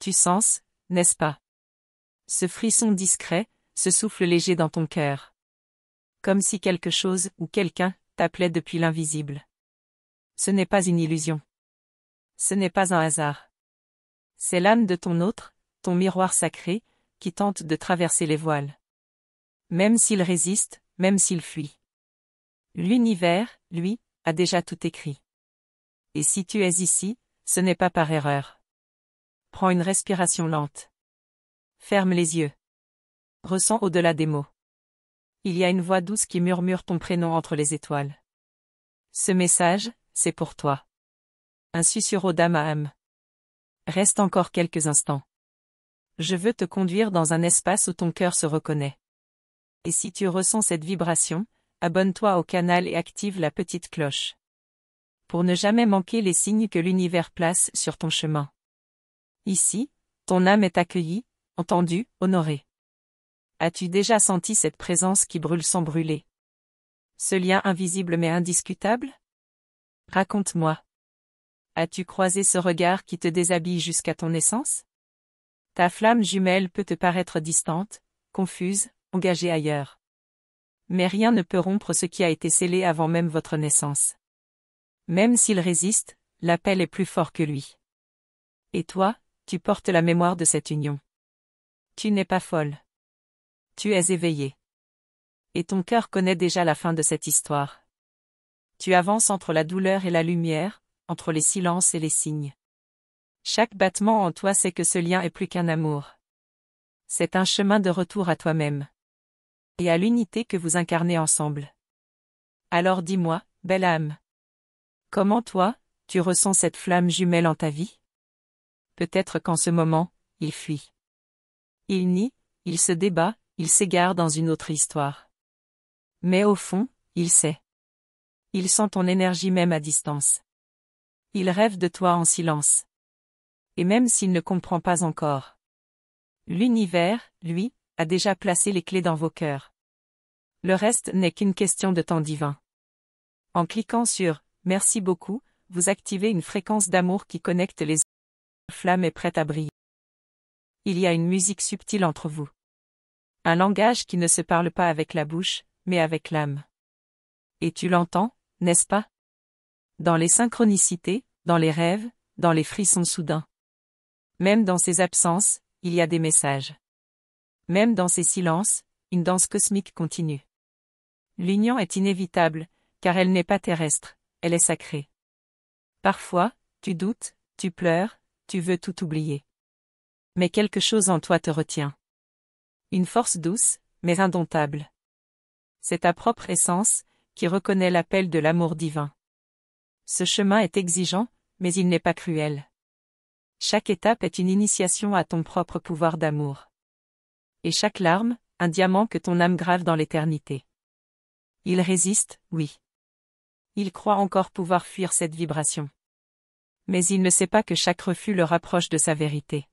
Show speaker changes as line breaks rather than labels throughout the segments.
Tu sens, n'est-ce pas? Ce frisson discret, ce souffle léger dans ton cœur. Comme si quelque chose ou quelqu'un t'appelait depuis l'invisible. Ce n'est pas une illusion. Ce n'est pas un hasard. C'est l'âme de ton autre, ton miroir sacré, qui tente de traverser les voiles. Même s'il résiste, même s'il fuit. L'univers, lui, a déjà tout écrit. Et si tu es ici, ce n'est pas par erreur. Prends une respiration lente. Ferme les yeux. Ressens au-delà des mots. Il y a une voix douce qui murmure ton prénom entre les étoiles. Ce message, c'est pour toi. Un susurrau d'âme à âme. Reste encore quelques instants. Je veux te conduire dans un espace où ton cœur se reconnaît. Et si tu ressens cette vibration, abonne-toi au canal et active la petite cloche. Pour ne jamais manquer les signes que l'univers place sur ton chemin. Ici, ton âme est accueillie, entendue, honorée. As-tu déjà senti cette présence qui brûle sans brûler? Ce lien invisible mais indiscutable? Raconte-moi. As-tu croisé ce regard qui te déshabille jusqu'à ton essence? Ta flamme jumelle peut te paraître distante, confuse, engagée ailleurs. Mais rien ne peut rompre ce qui a été scellé avant même votre naissance. Même s'il résiste, l'appel est plus fort que lui. Et toi, tu portes la mémoire de cette union. Tu n'es pas folle. Tu es éveillée. Et ton cœur connaît déjà la fin de cette histoire. Tu avances entre la douleur et la lumière, entre les silences et les signes. Chaque battement en toi sait que ce lien est plus qu'un amour. C'est un chemin de retour à toi-même. Et à l'unité que vous incarnez ensemble. Alors dis-moi, belle âme. Comment toi, tu ressens cette flamme jumelle en ta vie? Peut-être qu'en ce moment, il fuit. Il nie, il se débat, il s'égare dans une autre histoire. Mais au fond, il sait. Il sent ton énergie même à distance. Il rêve de toi en silence. Et même s'il ne comprend pas encore. L'univers, lui, a déjà placé les clés dans vos cœurs. Le reste n'est qu'une question de temps divin. En cliquant sur « Merci beaucoup », vous activez une fréquence d'amour qui connecte les flammes est prête à briller. Il y a une musique subtile entre vous. Un langage qui ne se parle pas avec la bouche, mais avec l'âme. Et tu l'entends, n'est-ce pas? Dans les synchronicités, dans les rêves, dans les frissons soudains. Même dans ces absences, il y a des messages. Même dans ces silences, une danse cosmique continue. L'union est inévitable, car elle n'est pas terrestre, elle est sacrée. Parfois, tu doutes, tu pleures, tu veux tout oublier. Mais quelque chose en toi te retient. Une force douce, mais indomptable. C'est ta propre essence, qui reconnaît l'appel de l'amour divin. Ce chemin est exigeant, mais il n'est pas cruel. Chaque étape est une initiation à ton propre pouvoir d'amour. Et chaque larme, un diamant que ton âme grave dans l'éternité. Il résiste, oui. Il croit encore pouvoir fuir cette vibration. Mais il ne sait pas que chaque refus le rapproche de sa vérité.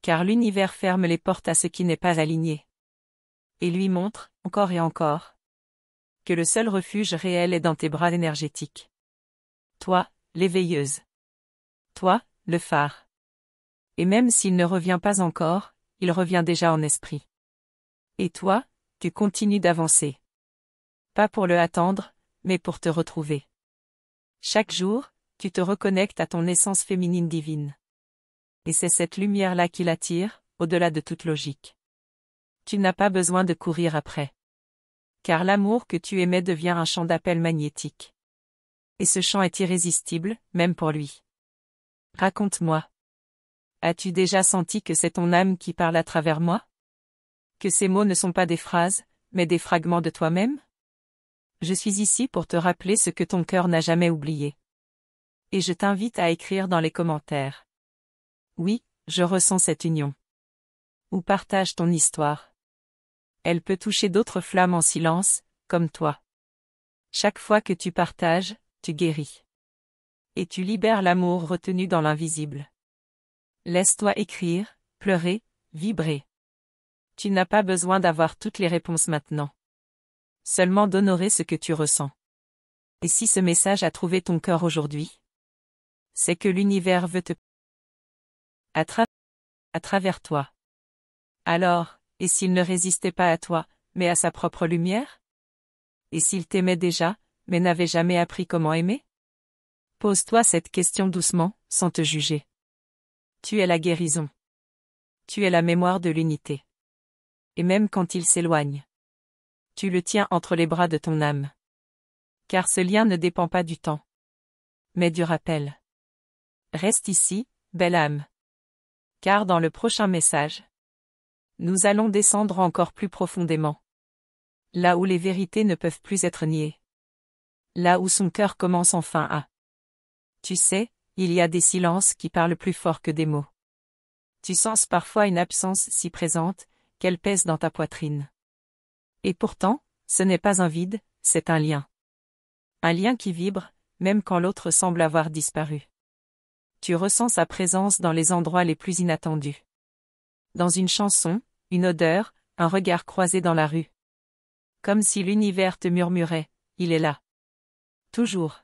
Car l'univers ferme les portes à ce qui n'est pas aligné. Et lui montre, encore et encore, que le seul refuge réel est dans tes bras énergétiques. Toi, l'éveilleuse. Toi, le phare. Et même s'il ne revient pas encore, il revient déjà en esprit. Et toi, tu continues d'avancer. Pas pour le attendre, mais pour te retrouver. Chaque jour, tu te reconnectes à ton essence féminine divine. Et c'est cette lumière-là qui l'attire, au-delà de toute logique. Tu n'as pas besoin de courir après. Car l'amour que tu aimais devient un champ d'appel magnétique. Et ce champ est irrésistible, même pour lui. Raconte-moi. As-tu déjà senti que c'est ton âme qui parle à travers moi? Que ces mots ne sont pas des phrases, mais des fragments de toi-même? Je suis ici pour te rappeler ce que ton cœur n'a jamais oublié. Et je t'invite à écrire dans les commentaires. Oui, je ressens cette union. Ou partage ton histoire. Elle peut toucher d'autres flammes en silence, comme toi. Chaque fois que tu partages, tu guéris. Et tu libères l'amour retenu dans l'invisible. Laisse-toi écrire, pleurer, vibrer. Tu n'as pas besoin d'avoir toutes les réponses maintenant. Seulement d'honorer ce que tu ressens. Et si ce message a trouvé ton cœur aujourd'hui? C'est que l'univers veut te... À travers à travers toi. Alors, et s'il ne résistait pas à toi, mais à sa propre lumière? Et s'il t'aimait déjà, mais n'avait jamais appris comment aimer? Pose-toi cette question doucement, sans te juger. Tu es la guérison. Tu es la mémoire de l'unité. Et même quand il s'éloigne, tu le tiens entre les bras de ton âme. Car ce lien ne dépend pas du temps, mais du rappel. Reste ici, belle âme. Car dans le prochain message, nous allons descendre encore plus profondément. Là où les vérités ne peuvent plus être niées. Là où son cœur commence enfin à. Tu sais, il y a des silences qui parlent plus fort que des mots. Tu sens parfois une absence si présente, qu'elle pèse dans ta poitrine. Et pourtant, ce n'est pas un vide, c'est un lien. Un lien qui vibre, même quand l'autre semble avoir disparu. Tu ressens sa présence dans les endroits les plus inattendus. Dans une chanson, une odeur, un regard croisé dans la rue. Comme si l'univers te murmurait, il est là. Toujours.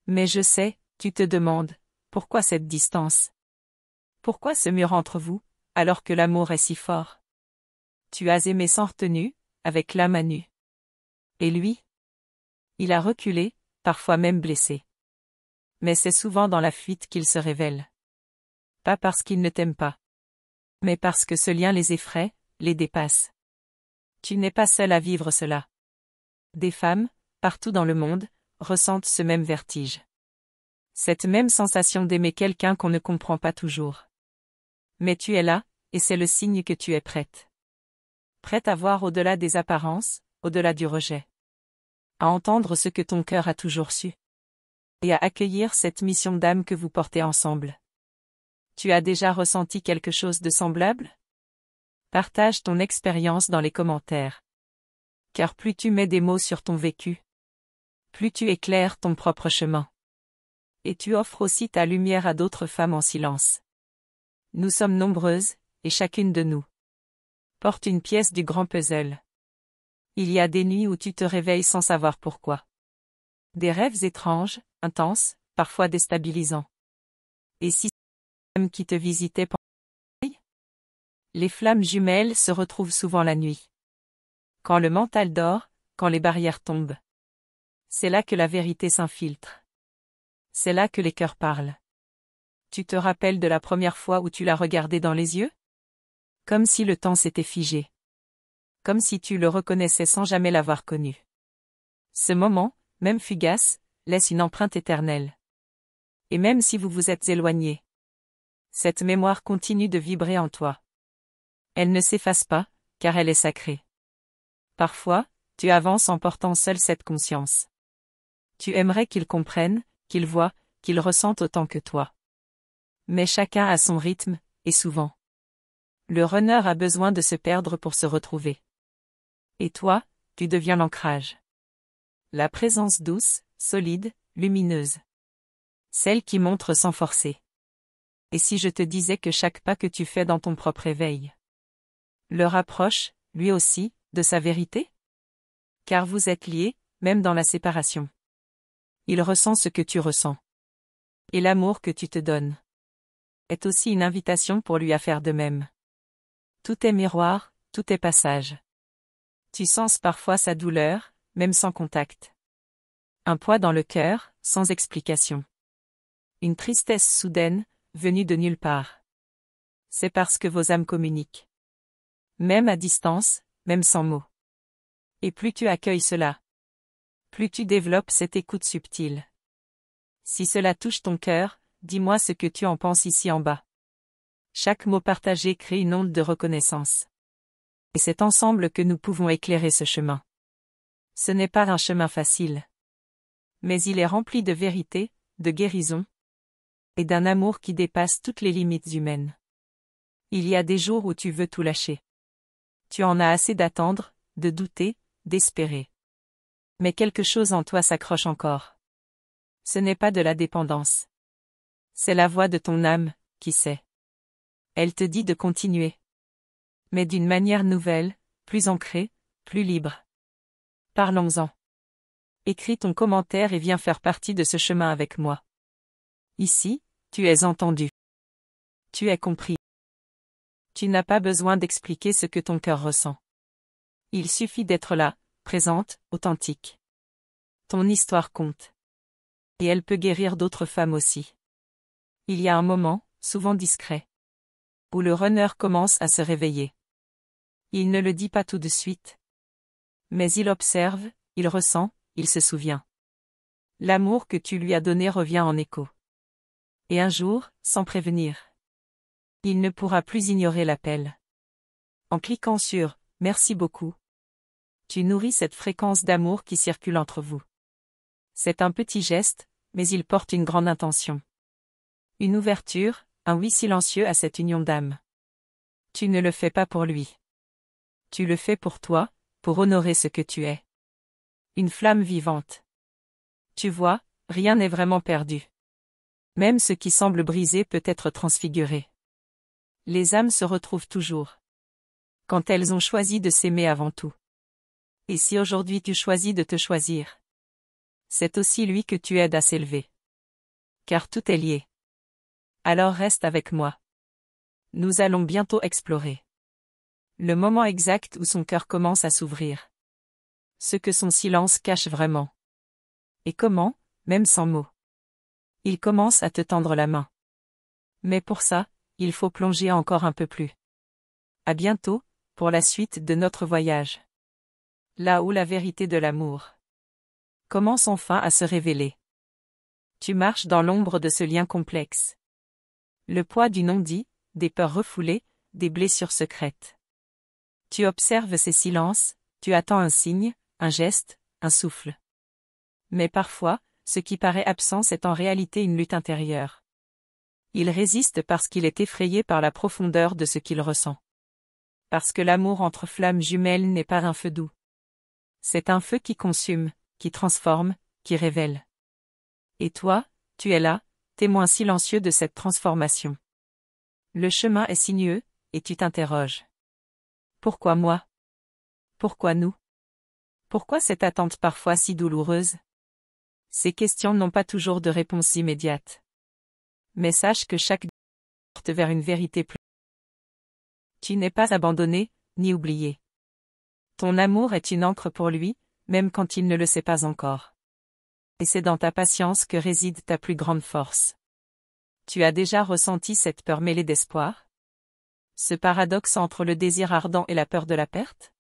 Mais je sais, tu te demandes, pourquoi cette distance? Pourquoi ce mur entre vous, alors que l'amour est si fort? Tu as aimé sans retenue, avec l'âme à nu. Et lui? Il a reculé, parfois même blessé. Mais c'est souvent dans la fuite qu'il se révèle. Pas parce qu'il ne t'aime pas. Mais parce que ce lien les effraie, les dépasse. Tu n'es pas seul à vivre cela. Des femmes, partout dans le monde, ressentent ce même vertige. Cette même sensation d'aimer quelqu'un qu'on ne comprend pas toujours. Mais tu es là, et c'est le signe que tu es prête. Prête à voir au-delà des apparences, au-delà du rejet. À entendre ce que ton cœur a toujours su. Et à accueillir cette mission d'âme que vous portez ensemble. Tu as déjà ressenti quelque chose de semblable? Partage ton expérience dans les commentaires. Car plus tu mets des mots sur ton vécu, plus tu éclaires ton propre chemin. Et tu offres aussi ta lumière à d'autres femmes en silence. Nous sommes nombreuses, et chacune de nous porte une pièce du grand puzzle. Il y a des nuits où tu te réveilles sans savoir pourquoi. Des rêves étranges, intenses, parfois déstabilisants. Et si c'est qui te visitait pendant la nuit? Les flammes jumelles se retrouvent souvent la nuit. Quand le mental dort, quand les barrières tombent. C'est là que la vérité s'infiltre. C'est là que les cœurs parlent. Tu te rappelles de la première fois où tu l'as regardé dans les yeux? Comme si le temps s'était figé. Comme si tu le reconnaissais sans jamais l'avoir connu. Ce moment, même fugace, laisse une empreinte éternelle. Et même si vous vous êtes éloignés, cette mémoire continue de vibrer en toi. Elle ne s'efface pas, car elle est sacrée. Parfois, tu avances en portant seul cette conscience. Tu aimerais qu'ils comprennent, qu'ils voient, qu'ils ressentent autant que toi. Mais chacun a son rythme, et souvent. Le runner a besoin de se perdre pour se retrouver. Et toi, tu deviens l'ancrage. La présence douce, solide, lumineuse. Celle qui montre sans forcer. Et si je te disais que chaque pas que tu fais dans ton propre éveil le rapproche, lui aussi, de sa vérité? Car vous êtes liés, même dans la séparation. Il ressent ce que tu ressens. Et l'amour que tu te donnes est aussi une invitation pour lui à faire de même. Tout est miroir, tout est passage. Tu sens parfois sa douleur, même sans contact. Un poids dans le cœur, sans explication. Une tristesse soudaine, venue de nulle part. C'est parce que vos âmes communiquent. Même à distance, même sans mots. Et plus tu accueilles cela, plus tu développes cette écoute subtile. Si cela touche ton cœur, dis-moi ce que tu en penses ici en bas. Chaque mot partagé crée une onde de reconnaissance. Et c'est ensemble que nous pouvons éclairer ce chemin. Ce n'est pas un chemin facile. Mais il est rempli de vérité, de guérison, et d'un amour qui dépasse toutes les limites humaines. Il y a des jours où tu veux tout lâcher. Tu en as assez d'attendre, de douter, d'espérer. Mais quelque chose en toi s'accroche encore. Ce n'est pas de la dépendance. C'est la voix de ton âme, qui sait. Elle te dit de continuer. Mais d'une manière nouvelle, plus ancrée, plus libre. Parlons-en. Écris ton commentaire et viens faire partie de ce chemin avec moi. Ici, tu es entendu. Tu es compris. Tu n'as pas besoin d'expliquer ce que ton cœur ressent. Il suffit d'être là, présente, authentique. Ton histoire compte. Et elle peut guérir d'autres femmes aussi. Il y a un moment, souvent discret, où le runner commence à se réveiller. Il ne le dit pas tout de suite. Mais il observe, il ressent, il se souvient. L'amour que tu lui as donné revient en écho. Et un jour, sans prévenir, il ne pourra plus ignorer l'appel. En cliquant sur « Merci beaucoup », tu nourris cette fréquence d'amour qui circule entre vous. C'est un petit geste, mais il porte une grande intention. Une ouverture, un oui silencieux à cette union d'âme. Tu ne le fais pas pour lui. Tu le fais pour toi, pour honorer ce que tu es. Une flamme vivante. Tu vois, rien n'est vraiment perdu. Même ce qui semble brisé peut être transfiguré. Les âmes se retrouvent toujours. Quand elles ont choisi de s'aimer avant tout. Et si aujourd'hui tu choisis de te choisir, c'est aussi lui que tu aides à s'élever. Car tout est lié. Alors reste avec moi. Nous allons bientôt explorer le moment exact où son cœur commence à s'ouvrir. Ce que son silence cache vraiment. Et comment, même sans mots. Il commence à te tendre la main. Mais pour ça, il faut plonger encore un peu plus. À bientôt, pour la suite de notre voyage. Là où la vérité de l'amour commence enfin à se révéler. Tu marches dans l'ombre de ce lien complexe. Le poids du non-dit, des peurs refoulées, des blessures secrètes. Tu observes ces silences, tu attends un signe, un geste, un souffle. Mais parfois, ce qui paraît absent est en réalité une lutte intérieure. Il résiste parce qu'il est effrayé par la profondeur de ce qu'il ressent. Parce que l'amour entre flammes jumelles n'est pas un feu doux. C'est un feu qui consume, qui transforme, qui révèle. Et toi, tu es là, témoin silencieux de cette transformation. Le chemin est sinueux, et tu t'interroges. Pourquoi moi? Pourquoi nous? Pourquoi cette attente parfois si douloureuse? Ces questions n'ont pas toujours de réponse immédiate. Mais sache que chaque porte vers une vérité plus. Tu n'es pas abandonné, ni oublié. Ton amour est une encre pour lui, même quand il ne le sait pas encore. Et c'est dans ta patience que réside ta plus grande force. Tu as déjà ressenti cette peur mêlée d'espoir? Ce paradoxe entre le désir ardent et la peur de la perte?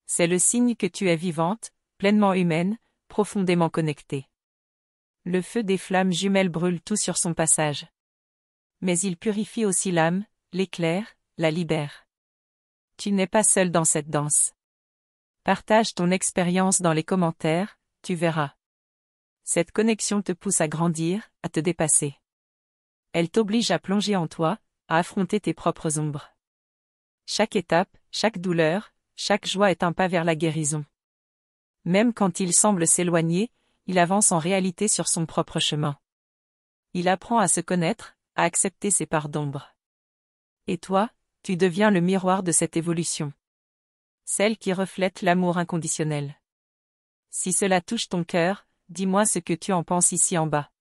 C'est le signe que tu es vivante, pleinement humaine, profondément connectée. Le feu des flammes jumelles brûle tout sur son passage. Mais il purifie aussi l'âme, l'éclaire, la libère. Tu n'es pas seul dans cette danse. Partage ton expérience dans les commentaires, tu verras. Cette connexion te pousse à grandir, à te dépasser. Elle t'oblige à plonger en toi, à affronter tes propres ombres. Chaque étape, chaque douleur, chaque joie est un pas vers la guérison. Même quand il semble s'éloigner, il avance en réalité sur son propre chemin. Il apprend à se connaître, à accepter ses parts d'ombre. Et toi, tu deviens le miroir de cette évolution. Celle qui reflète l'amour inconditionnel. Si cela touche ton cœur, dis-moi ce que tu en penses ici en bas.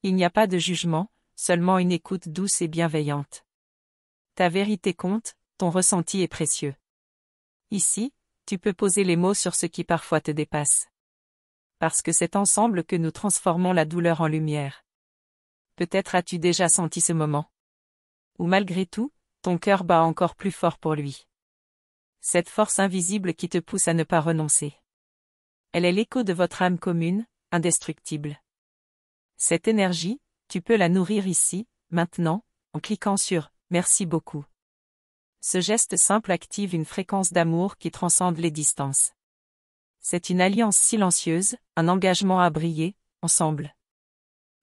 Il n'y a pas de jugement, seulement une écoute douce et bienveillante. Ta vérité compte, ton ressenti est précieux. Ici, tu peux poser les mots sur ce qui parfois te dépasse. Parce que c'est ensemble que nous transformons la douleur en lumière. Peut-être as-tu déjà senti ce moment. Ou malgré tout, ton cœur bat encore plus fort pour lui. Cette force invisible qui te pousse à ne pas renoncer. Elle est l'écho de votre âme commune, indestructible. Cette énergie, tu peux la nourrir ici, maintenant, en cliquant sur « Merci beaucoup ». Ce geste simple active une fréquence d'amour qui transcende les distances. C'est une alliance silencieuse, un engagement à briller, ensemble.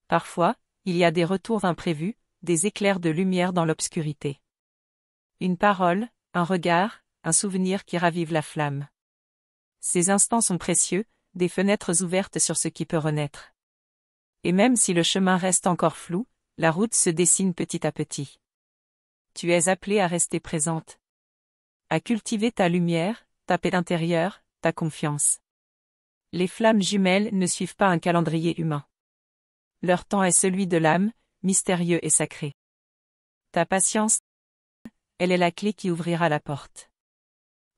Parfois, il y a des retours imprévus, des éclairs de lumière dans l'obscurité. Une parole, un regard, un souvenir qui ravive la flamme. Ces instants sont précieux, des fenêtres ouvertes sur ce qui peut renaître. Et même si le chemin reste encore flou, la route se dessine petit à petit. Tu es appelée à rester présente. À cultiver ta lumière, ta paix intérieure, ta confiance. Les flammes jumelles ne suivent pas un calendrier humain. Leur temps est celui de l'âme, mystérieux et sacré. Ta patience, elle est la clé qui ouvrira la porte.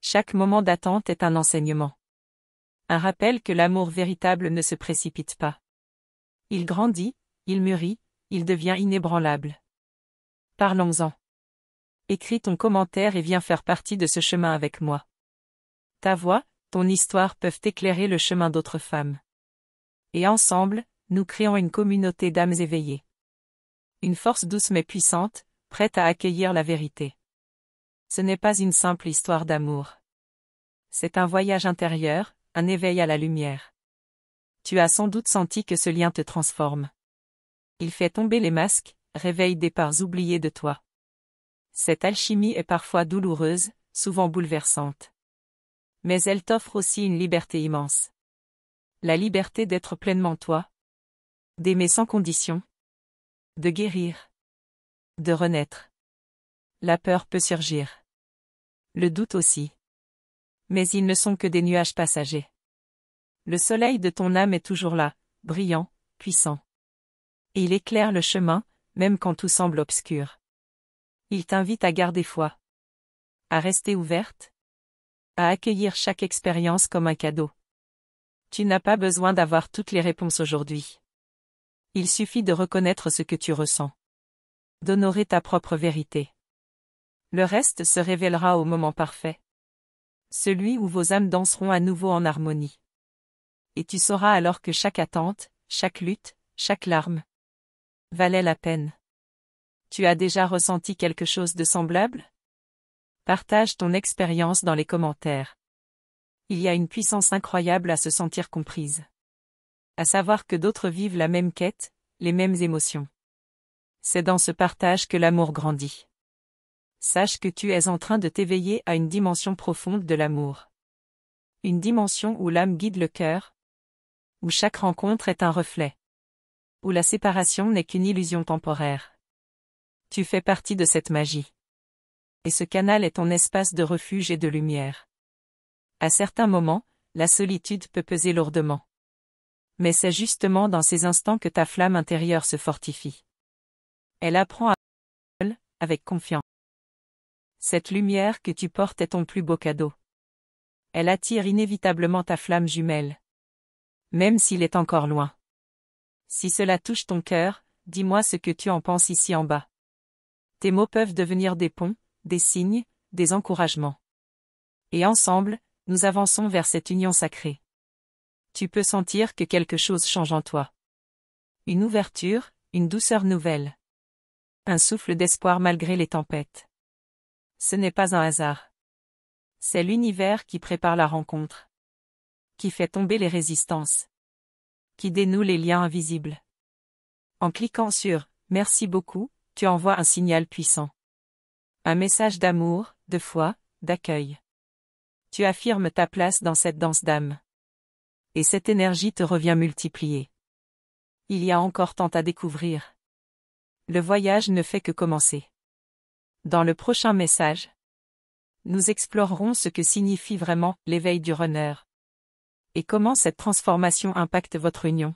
Chaque moment d'attente est un enseignement. Un rappel que l'amour véritable ne se précipite pas. Il grandit, il mûrit, il devient inébranlable. Parlons-en. Écris ton commentaire et viens faire partie de ce chemin avec moi. Ta voix, ton histoire peuvent éclairer le chemin d'autres femmes. Et ensemble, nous créons une communauté d'âmes éveillées. Une force douce mais puissante, prête à accueillir la vérité. Ce n'est pas une simple histoire d'amour. C'est un voyage intérieur, un éveil à la lumière. Tu as sans doute senti que ce lien te transforme. Il fait tomber les masques, réveille des parts oubliées de toi. Cette alchimie est parfois douloureuse, souvent bouleversante. Mais elle t'offre aussi une liberté immense. La liberté d'être pleinement toi. D'aimer sans condition. De guérir. De renaître. La peur peut surgir. Le doute aussi. Mais ils ne sont que des nuages passagers. Le soleil de ton âme est toujours là, brillant, puissant. Et il éclaire le chemin, même quand tout semble obscur. Il t'invite à garder foi. À rester ouverte. À accueillir chaque expérience comme un cadeau. Tu n'as pas besoin d'avoir toutes les réponses aujourd'hui. Il suffit de reconnaître ce que tu ressens. D'honorer ta propre vérité. Le reste se révélera au moment parfait. Celui où vos âmes danseront à nouveau en harmonie. Et tu sauras alors que chaque attente, chaque lutte, chaque larme valait la peine. Tu as déjà ressenti quelque chose de semblable? Partage ton expérience dans les commentaires. Il y a une puissance incroyable à se sentir comprise. À savoir que d'autres vivent la même quête, les mêmes émotions. C'est dans ce partage que l'amour grandit. Sache que tu es en train de t'éveiller à une dimension profonde de l'amour. Une dimension où l'âme guide le cœur. Où chaque rencontre est un reflet. Où la séparation n'est qu'une illusion temporaire. Tu fais partie de cette magie. Et ce canal est ton espace de refuge et de lumière. À certains moments, la solitude peut peser lourdement. Mais c'est justement dans ces instants que ta flamme intérieure se fortifie. Elle apprend à seule, avec confiance. Cette lumière que tu portes est ton plus beau cadeau. Elle attire inévitablement ta flamme jumelle. Même s'il est encore loin. Si cela touche ton cœur, dis-moi ce que tu en penses ici en bas. Tes mots peuvent devenir des ponts, des signes, des encouragements. Et ensemble, nous avançons vers cette union sacrée. Tu peux sentir que quelque chose change en toi. Une ouverture, une douceur nouvelle. Un souffle d'espoir malgré les tempêtes. Ce n'est pas un hasard. C'est l'univers qui prépare la rencontre. Qui fait tomber les résistances. Qui dénoue les liens invisibles. En cliquant sur « Merci beaucoup », tu envoies un signal puissant. Un message d'amour, de foi, d'accueil. Tu affirmes ta place dans cette danse d'âme. Et cette énergie te revient multipliée. Il y a encore tant à découvrir. Le voyage ne fait que commencer. Dans le prochain message, nous explorerons ce que signifie vraiment l'éveil du runner. Et comment cette transformation impacte votre union.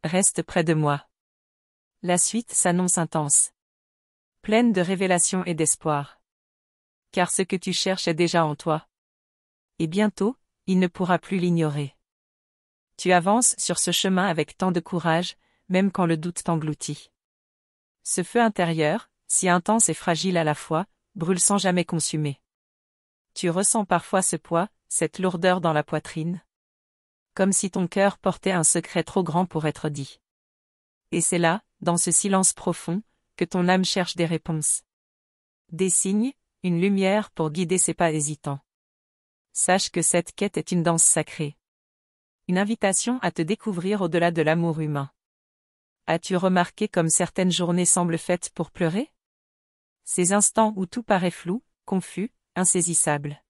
Reste près de moi. La suite s'annonce intense. Pleine de révélations et d'espoir. Car ce que tu cherches est déjà en toi. Et bientôt, il ne pourra plus l'ignorer. Tu avances sur ce chemin avec tant de courage, même quand le doute t'engloutit. Ce feu intérieur, si intense et fragile à la fois, brûle sans jamais consumer. Tu ressens parfois ce poids, cette lourdeur dans la poitrine. Comme si ton cœur portait un secret trop grand pour être dit. Et c'est là, dans ce silence profond, que ton âme cherche des réponses. Des signes, une lumière pour guider ses pas hésitants. Sache que cette quête est une danse sacrée. Une invitation à te découvrir au-delà de l'amour humain. As-tu remarqué comme certaines journées semblent faites pour pleurer? Ces instants où tout paraît flou, confus, insaisissable.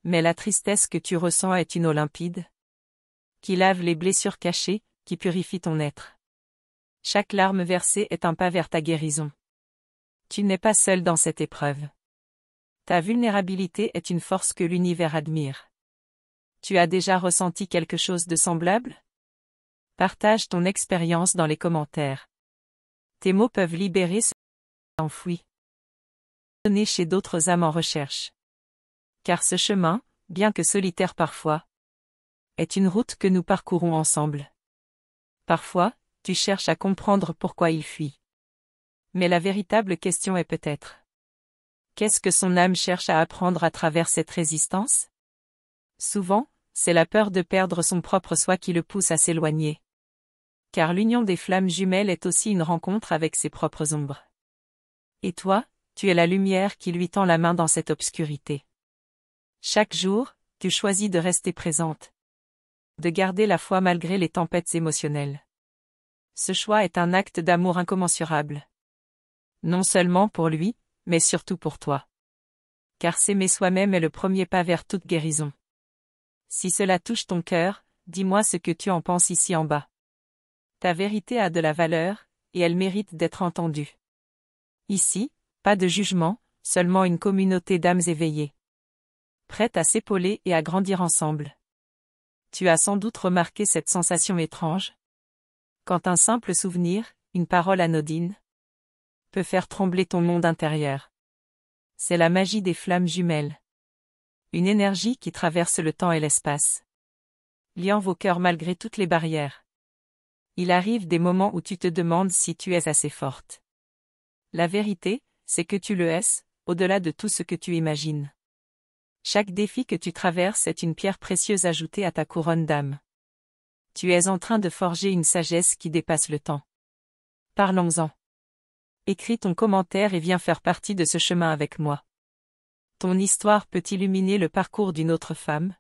Mais la tristesse que tu ressens est une eau limpide. Qui lave les blessures cachées, qui purifie ton être. Chaque larme versée est un pas vers ta guérison. Tu n'es pas seul dans cette épreuve. Ta vulnérabilité est une force que l'univers admire. Tu as déjà ressenti quelque chose de semblable? Partage ton expérience dans les commentaires. Tes mots peuvent libérer ce qui est enfoui. donner chez d'autres âmes en recherche. Car ce chemin, bien que solitaire parfois, est une route que nous parcourons ensemble. Parfois, tu cherches à comprendre pourquoi il fuit. Mais la véritable question est peut-être: qu'est-ce que son âme cherche à apprendre à travers cette résistance? Souvent, c'est la peur de perdre son propre soi qui le pousse à s'éloigner. Car l'union des flammes jumelles est aussi une rencontre avec ses propres ombres. Et toi, tu es la lumière qui lui tend la main dans cette obscurité. Chaque jour, tu choisis de rester présente. De garder la foi malgré les tempêtes émotionnelles. Ce choix est un acte d'amour incommensurable. Non seulement pour lui, mais surtout pour toi. Car s'aimer soi-même est le premier pas vers toute guérison. Si cela touche ton cœur, dis-moi ce que tu en penses ici en bas. Ta vérité a de la valeur, et elle mérite d'être entendue. Ici, pas de jugement, seulement une communauté d'âmes éveillées. Prêtes à s'épauler et à grandir ensemble. Tu as sans doute remarqué cette sensation étrange. Quand un simple souvenir, une parole anodine, peut faire trembler ton monde intérieur. C'est la magie des flammes jumelles. Une énergie qui traverse le temps et l'espace. Liant vos cœurs malgré toutes les barrières. Il arrive des moments où tu te demandes si tu es assez forte. La vérité, c'est que tu le es, au-delà de tout ce que tu imagines. Chaque défi que tu traverses est une pierre précieuse ajoutée à ta couronne d'âme. Tu es en train de forger une sagesse qui dépasse le temps. Parlons-en. Écris ton commentaire et viens faire partie de ce chemin avec moi. Ton histoire peut illuminer le parcours d'une autre femme.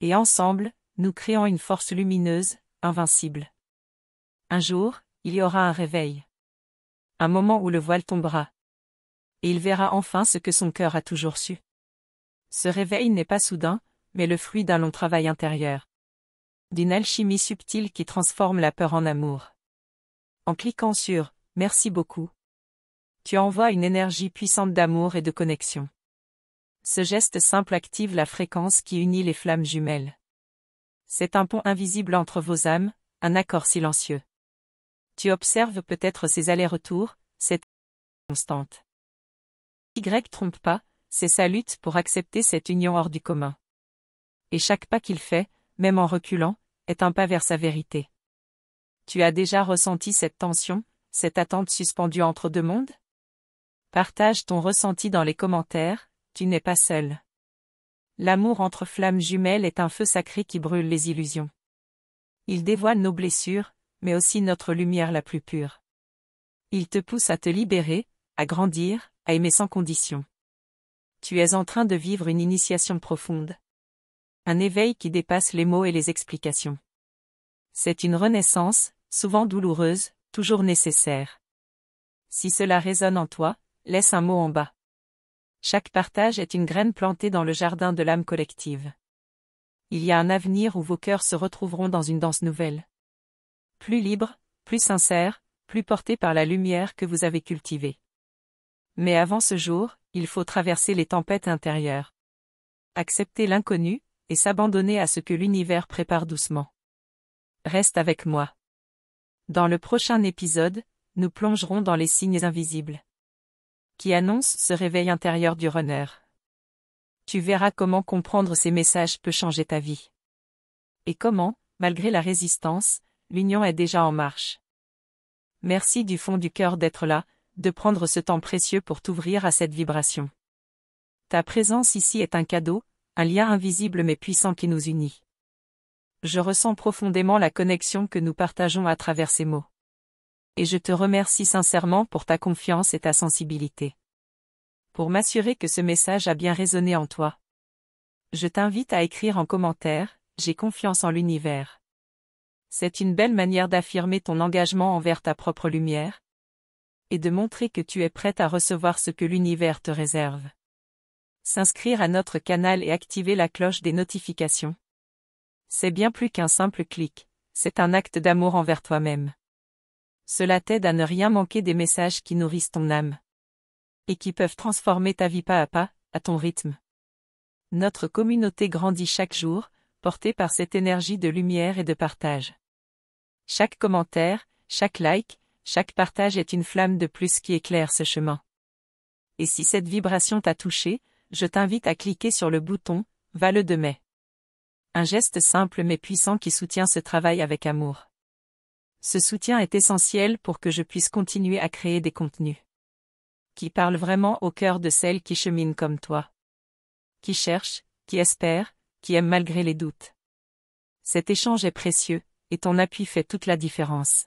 Et ensemble, nous créons une force lumineuse, invincible. Un jour, il y aura un réveil. Un moment où le voile tombera. Et il verra enfin ce que son cœur a toujours su. Ce réveil n'est pas soudain, mais le fruit d'un long travail intérieur. D'une alchimie subtile qui transforme la peur en amour. En cliquant sur « Merci beaucoup », tu envoies une énergie puissante d'amour et de connexion. Ce geste simple active la fréquence qui unit les flammes jumelles. C'est un pont invisible entre vos âmes, un accord silencieux. Tu observes peut-être ces allers-retours, cette constante. Y trompe pas, c'est sa lutte pour accepter cette union hors du commun. Et chaque pas qu'il fait, même en reculant, est un pas vers sa vérité. Tu as déjà ressenti cette tension, cette attente suspendue entre deux mondes? Partage ton ressenti dans les commentaires, tu n'es pas seul. L'amour entre flammes jumelles est un feu sacré qui brûle les illusions. Il dévoile nos blessures, mais aussi notre lumière la plus pure. Il te pousse à te libérer, à grandir, à aimer sans condition. Tu es en train de vivre une initiation profonde. Un éveil qui dépasse les mots et les explications. C'est une renaissance, souvent douloureuse, toujours nécessaire. Si cela résonne en toi, laisse un mot en bas. Chaque partage est une graine plantée dans le jardin de l'âme collective. Il y a un avenir où vos cœurs se retrouveront dans une danse nouvelle. Plus libre, plus sincère, plus porté par la lumière que vous avez cultivée. Mais avant ce jour, il faut traverser les tempêtes intérieures. Accepter l'inconnu, et s'abandonner à ce que l'univers prépare doucement. Reste avec moi. Dans le prochain épisode, nous plongerons dans les signes invisibles qui annoncent ce réveil intérieur du runner. Tu verras comment comprendre ces messages peut changer ta vie. Et comment, malgré la résistance, l'union est déjà en marche. Merci du fond du cœur d'être là, de prendre ce temps précieux pour t'ouvrir à cette vibration. Ta présence ici est un cadeau, un lien invisible mais puissant qui nous unit. Je ressens profondément la connexion que nous partageons à travers ces mots. Et je te remercie sincèrement pour ta confiance et ta sensibilité. Pour m'assurer que ce message a bien résonné en toi, je t'invite à écrire en commentaire « J'ai confiance en l'univers ». C'est une belle manière d'affirmer ton engagement envers ta propre lumière et de montrer que tu es prête à recevoir ce que l'univers te réserve. S'inscrire à notre canal et activer la cloche des notifications. C'est bien plus qu'un simple clic, c'est un acte d'amour envers toi-même. Cela t'aide à ne rien manquer des messages qui nourrissent ton âme. Et qui peuvent transformer ta vie pas à pas, à ton rythme. Notre communauté grandit chaque jour, portée par cette énergie de lumière et de partage. Chaque commentaire, chaque like, chaque partage est une flamme de plus qui éclaire ce chemin. et si cette vibration t'a touché, je t'invite à cliquer sur le bouton « Va le de mai ». Un geste simple mais puissant qui soutient ce travail avec amour. Ce soutien est essentiel pour que je puisse continuer à créer des contenus qui parlent vraiment au cœur de celles qui cheminent comme toi. Qui cherchent, qui espèrent, qui aiment malgré les doutes. Cet échange est précieux, et ton appui fait toute la différence.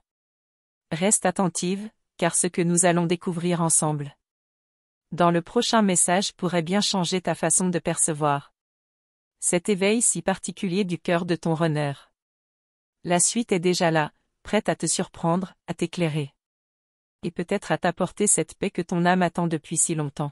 Reste attentive, car ce que nous allons découvrir ensemble dans le prochain message pourrait bien changer ta façon de percevoir cet éveil si particulier du cœur de ton runner. La suite est déjà là, prête à te surprendre, à t'éclairer. Et peut-être à t'apporter cette paix que ton âme attend depuis si longtemps.